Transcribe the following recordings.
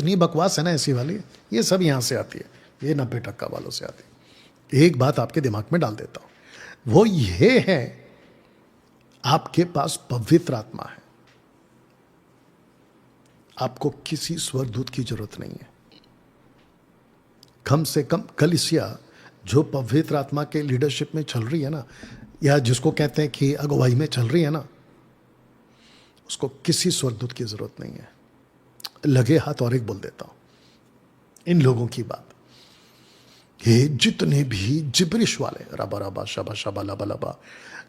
जितनी बकवास है ना ऐसी वाली, ये सब यहाँ से आती है, ये 90% वालों से आती है। एक बात आपके दिमाग में डाल देता हूं, वो ये है, आपके पास पवित्र आत्मा है, आपको किसी स्वर्गदूत की जरूरत नहीं है। कम से कम कलीसिया जो पवित्र आत्मा के लीडरशिप में चल रही है ना, या जिसको कहते हैं कि अगुवाई में चल रही है ना, उसको किसी स्वर्गदूत की जरूरत नहीं है। लगे हाथ और एक बोल देता हूं इन लोगों की बात, ये जितने भी जिब्रिश वाले, रबा रबा शबा शबा लबा लबा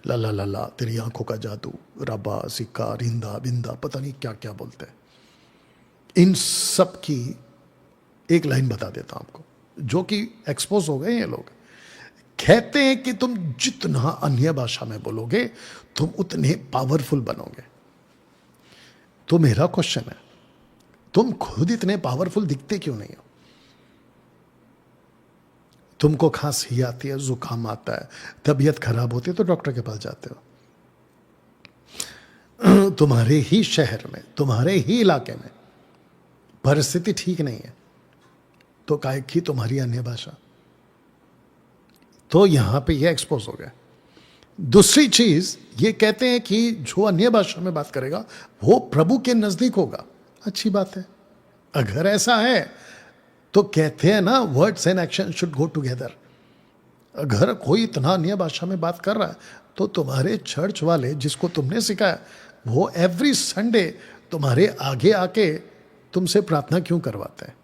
ला ला ला ला, तेरी आंखों का जादू, रबा सिक्का रिंदा बिंदा, पता नहीं क्या क्या बोलते हैं, इन सब की एक लाइन बता देता हूं आपको, जो कि एक्सपोज हो गए ये लोग। कहते हैं कि तुम जितना अन्य भाषा में बोलोगे तुम उतने पावरफुल बनोगे। तो मेरा क्वेश्चन है, तुम खुद इतने पावरफुल दिखते क्यों नहीं हो? तुमको खांसी आती है, जुकाम आता है, तबीयत खराब होती है तो डॉक्टर के पास जाते हो। तुम्हारे ही शहर में, तुम्हारे ही इलाके में परिस्थिति ठीक नहीं है तो काहे की तुम्हारी अन्य भाषा। तो यहां पे ये एक्सपोज हो गया। दूसरी चीज, ये कहते हैं कि जो अन्य भाषा में बात करेगा वो प्रभु के नजदीक होगा। अच्छी बात है, अगर ऐसा है तो कहते हैं ना, words and action should go together. अगर कोई इतना अन्य भाषा में बात कर रहा है तो तुम्हारे चर्च वाले जिसको तुमने सिखाया वो एवरी संडे तुम्हारे आगे आके तुमसे प्रार्थना क्यों करवाते हैं?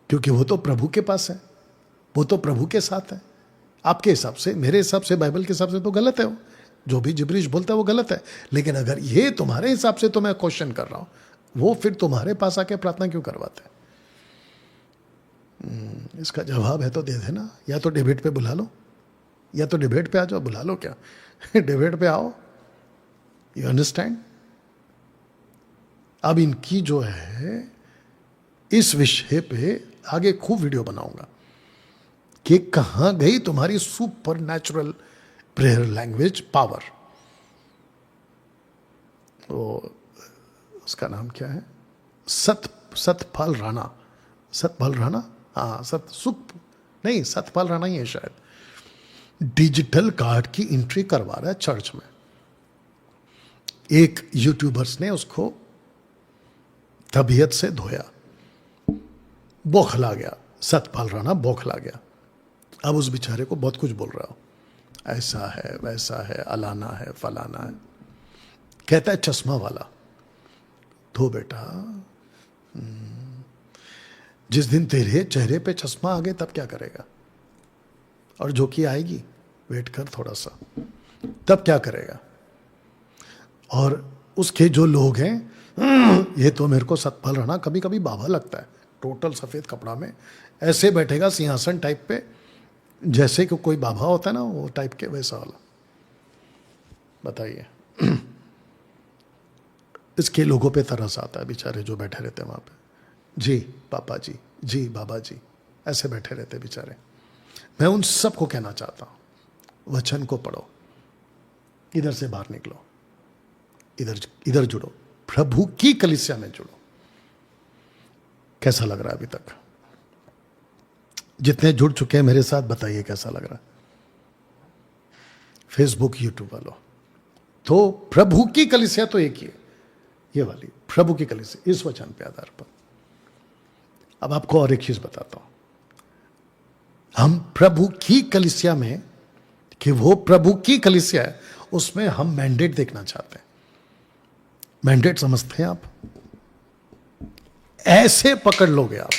क्योंकि वो तो प्रभु के पास है, वो तो प्रभु के साथ है। आपके हिसाब से, मेरे हिसाब से, बाइबल के हिसाब से तो गलत है वो, जो भी जिब्रिश बोलता है वो गलत है। लेकिन अगर ये तुम्हारे हिसाब से, तो मैं क्वेश्चन कर रहा हूं, वो फिर तुम्हारे पास आके प्रार्थना क्यों करवाते हैं? इसका जवाब है तो दे देना, या तो डिबेट पे बुला लो, या तो डिबेट पे आ जाओ, बुला लो क्या डिबेट पे आओ। You understand? अब इनकी जो है इस विषय पे आगे खूब वीडियो बनाऊंगा कि कहां गई तुम्हारी super natural prayer language power. वो उसका नाम क्या है, सतपाल राणा, सतपाल राणा, हाँ, सतपाल राणा ही है शायद। डिजिटल कार्ड की एंट्री करवा रहा है चर्च में। एक यूट्यूबर्स ने उसको तबीयत से धोया, बौखला गया, सतपाल राणा बौखला गया। अब उस बेचारे को बहुत कुछ बोल रहा हो, ऐसा है वैसा है, अलाना है फलाना है। कहता है चश्मा वाला, धो बेटा, जिस दिन तेरे चेहरे पे चश्मा आ गए तब क्या करेगा? और जो कि आएगी, वेट कर थोड़ा सा, तब क्या करेगा? और उसके जो लोग हैं, ये तो मेरे को सतपाल राणा कभी कभी बाबा लगता है, टोटल सफेद कपड़ा में ऐसे बैठेगा सिंहासन टाइप पे, जैसे कि कोई बाबा होता है ना, वो टाइप के, वैसा वाला। बताइए, इसके लोगों पे तरस आता है, बेचारे जो बैठे रहते हैं वहां पे। जी पापा जी, जी बाबा जी, ऐसे बैठे रहते बेचारे। मैं उन सब को कहना चाहता हूं, वचन को पढ़ो, इधर से बाहर निकलो, इधर जुड़ो, प्रभु की कलीसिया में जुड़ो। कैसा लग रहा है अभी तक? जितने जुड़ चुके हैं मेरे साथ, बताइए कैसा लग रहा है? फेसबुक, यूट्यूब वालों, तो प्रभु की कलीसिया तो एक ही है, ये वाली प्रभु की कलीसिया, इस वचन पे आधार पर। अब आपको और एक चीज बताता हूं, हम प्रभु की कलीसिया में, कि वो प्रभु की कलीसिया है, उसमें हम मैंडेट देखना चाहते हैं। मैंडेट समझते हैं आप? ऐसे पकड़ लोगे आप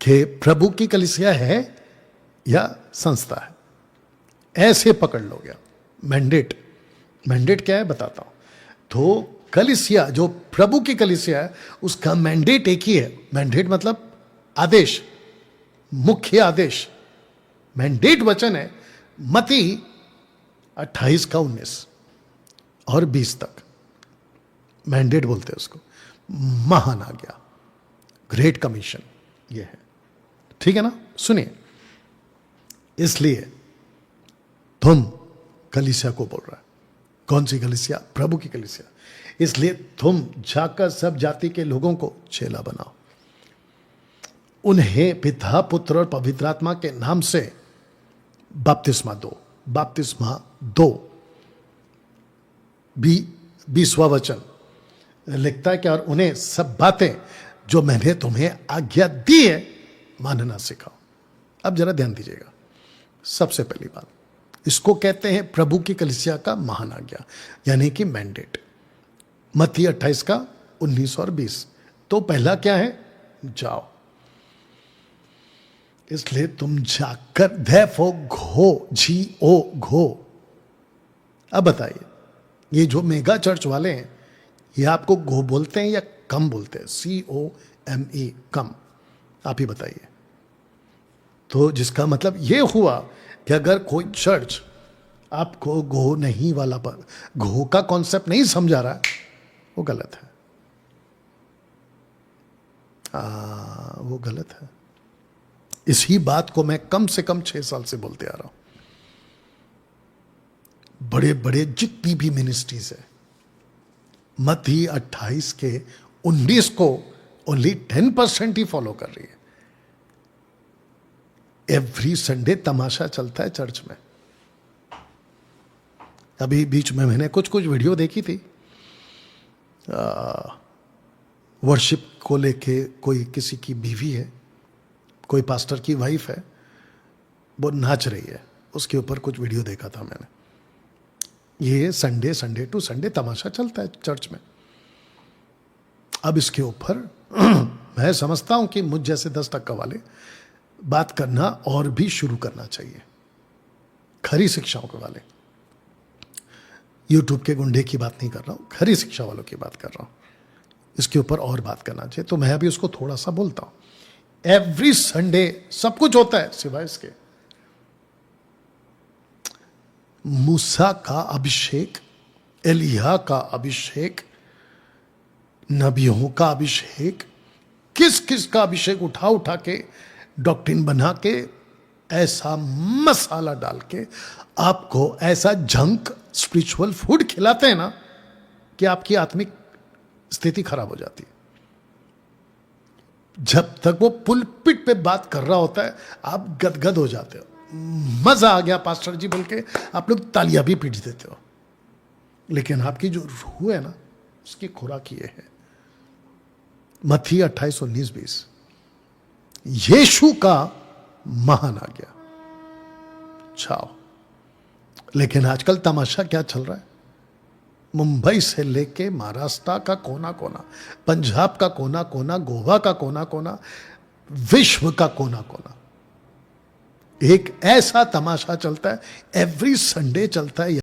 कि प्रभु की कलीसिया है या संस्था है, ऐसे पकड़ लोगे आप। मैंडेट क्या है बताता हूं। तो कलीसिया, जो प्रभु की कलीसिया है, उसका मैंडेट एक ही है। मैंडेट मतलब आदेश, मुख्य आदेश। मैंडेट वचन है मत्ती 28 का 19 और 20 तक। मैंडेट बोलते हैं उसको, महान आज्ञा, ग्रेट कमीशन, ये है। ठीक है ना? सुनिए, इसलिए तुम कलीसिया को बोल रहा है। कौन सी कलीसिया? प्रभु की कलीसिया। इसलिए तुम जाकर सब जाति के लोगों को चेला बनाओ, उन्हें पिता पुत्र और पवित्र आत्मा के नाम से बपतिस्मा दो। बपतिस्मा दो, 20वां वचन लिखता है कि और उन्हें सब बातें जो मैंने तुम्हें आज्ञा दी है मानना सिखाओ। अब जरा ध्यान दीजिएगा, सबसे पहली बात, इसको कहते हैं प्रभु की कलीसिया का महान आज्ञा, यानी कि मैंडेट। मत्ती 28 का 19 और 20। तो पहला क्या है? जाओ। इसलिए तुम जाकर, therefore घो, GO, घो। अब बताइए, ये जो मेगा चर्च वाले हैं, ये आपको गो बोलते हैं या कम बोलते हैं? COME, कम। आप ही बताइए। तो जिसका मतलब ये हुआ कि अगर कोई चर्च आपको गो नहीं वाला, पर गो का कॉन्सेप्ट नहीं समझा रहा है, वो गलत है। वो गलत है। इसी बात को मैं कम से कम 6 साल से बोलते आ रहा हूं। बड़े बड़े जितनी भी मिनिस्ट्रीज है, मत्ती 28 के 19 को ओनली 10% ही फॉलो कर रही है। एवरी संडे तमाशा चलता है चर्च में। अभी बीच में मैंने कुछ वीडियो देखी थी, वर्शिप को लेके, कोई किसी की बीवी है, कोई पास्टर की वाइफ है, वो नाच रही है, उसके ऊपर कुछ वीडियो देखा था मैंने। ये संडे टू संडे तमाशा चलता है चर्च में। अब इसके ऊपर मैं समझता हूं कि मुझ जैसे 10% वाले बात करना और भी शुरू करना चाहिए, खरी शिक्षाओं के वाले। यूट्यूब के गुंडे की बात नहीं कर रहा हूं, खरी शिक्षा वालों की बात कर रहा हूं। इसके ऊपर और बात करना चाहिए। तो मैं अभी उसको थोड़ा सा बोलता हूं। एवरी संडे सब कुछ होता है सिवाय इसके। मूसा का अभिषेक, एलिया का अभिषेक, नबियों का अभिषेक, किस किस का अभिषेक उठा के डॉक्ट्रिन बना के, ऐसा मसाला डाल के आपको ऐसा जंक स्पिरिचुअल फूड खिलाते हैं ना कि आपकी आत्मिक स्थिति खराब हो जाती है। जब तक वो पुलपिट पे बात कर रहा होता है, आप गदगद हो जाते हो, मजा आ गया पास्टर जी बोल के आप लोग तालियां भी पीट देते हो। लेकिन आपकी जो रूह है ना, उसकी खुराक ये है। मत्ती 28, 19, 20, यीशु का महान आ गया, जाओ। लेकिन आजकल तमाशा क्या चल रहा है? मुंबई से लेके महाराष्ट्र का कोना कोना, पंजाब का कोना कोना, गोवा का कोना कोना, विश्व का कोना कोना, एक ऐसा तमाशा चलता है। एवरी संडे चलता है।